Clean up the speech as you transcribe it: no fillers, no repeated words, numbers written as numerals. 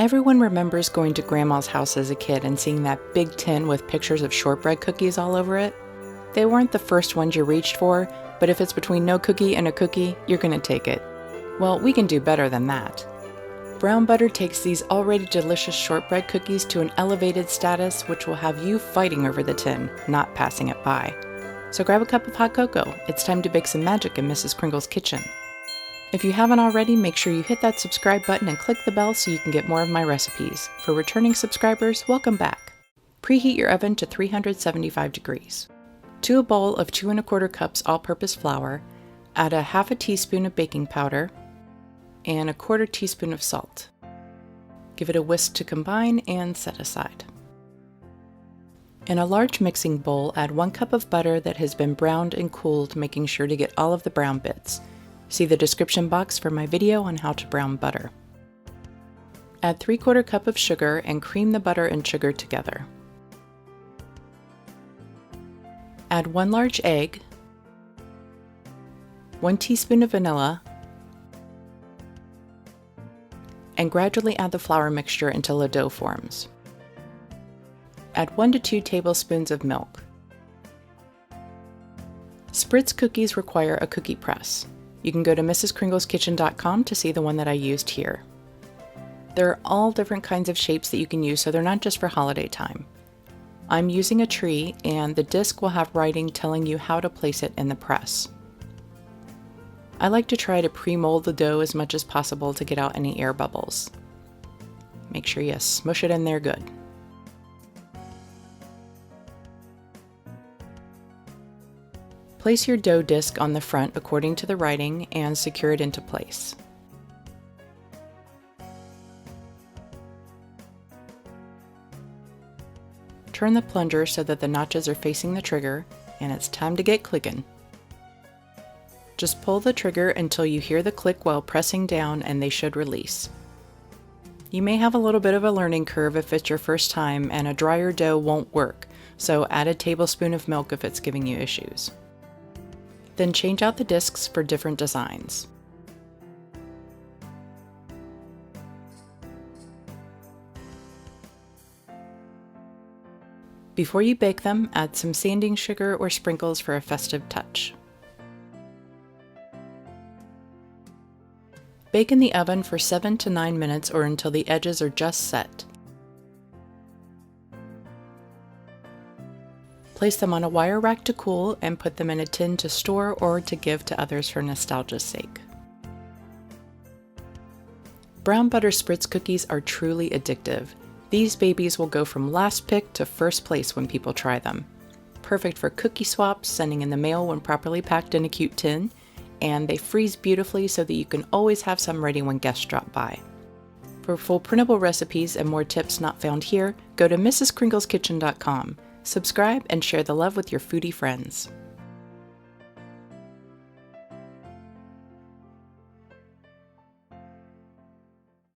Everyone remembers going to Grandma's house as a kid and seeing that big tin with pictures of shortbread cookies all over it. They weren't the first ones you reached for, but if it's between no cookie and a cookie, you're gonna take it. Well, we can do better than that. Brown butter takes these already delicious shortbread cookies to an elevated status which will have you fighting over the tin, not passing it by. So grab a cup of hot cocoa. It's time to bake some magic in Mrs. Kringle's kitchen. If you haven't already, make sure you hit that subscribe button and click the bell so you can get more of my recipes. For returning subscribers, welcome back. Preheat your oven to 375 degrees. To a bowl of 2 1/4 cups all-purpose flour, add a half a teaspoon of baking powder and a 1/4 teaspoon of salt. Give it a whisk to combine and set aside. In a large mixing bowl, add 1 cup of butter that has been browned and cooled, making sure to get all of the brown bits. See the description box for my video on how to brown butter. Add 3/4 cup of sugar and cream the butter and sugar together. Add 1 large egg, 1 teaspoon of vanilla, and gradually add the flour mixture until a dough forms. Add 1 to 2 tablespoons of milk. Spritz cookies require a cookie press. You can go to mrskringleskitchen.com to see the one that I used here. There are all different kinds of shapes that you can use, so they're not just for holiday time. I'm using a tree, and the disc will have writing telling you how to place it in the press. I like to try to pre-mold the dough as much as possible to get out any air bubbles. Make sure you smush it in there good. Place your dough disc on the front according to the writing and secure it into place. Turn the plunger so that the notches are facing the trigger, and it's time to get clicking. Just pull the trigger until you hear the click while pressing down, and they should release. You may have a little bit of a learning curve if it's your first time, and a drier dough won't work, so add a tablespoon of milk if it's giving you issues. Then change out the discs for different designs. Before you bake them, add some sanding sugar or sprinkles for a festive touch. Bake in the oven for 7 to 9 minutes or until the edges are just set. Place them on a wire rack to cool and put them in a tin to store or to give to others for nostalgia's sake. Brown butter Spritz cookies are truly addictive. These babies will go from last pick to first place when people try them. Perfect for cookie swaps, sending in the mail when properly packed in a cute tin, and they freeze beautifully so that you can always have some ready when guests drop by. For full printable recipes and more tips not found here, go to mrskringleskitchen.com. Subscribe and share the love with your foodie friends.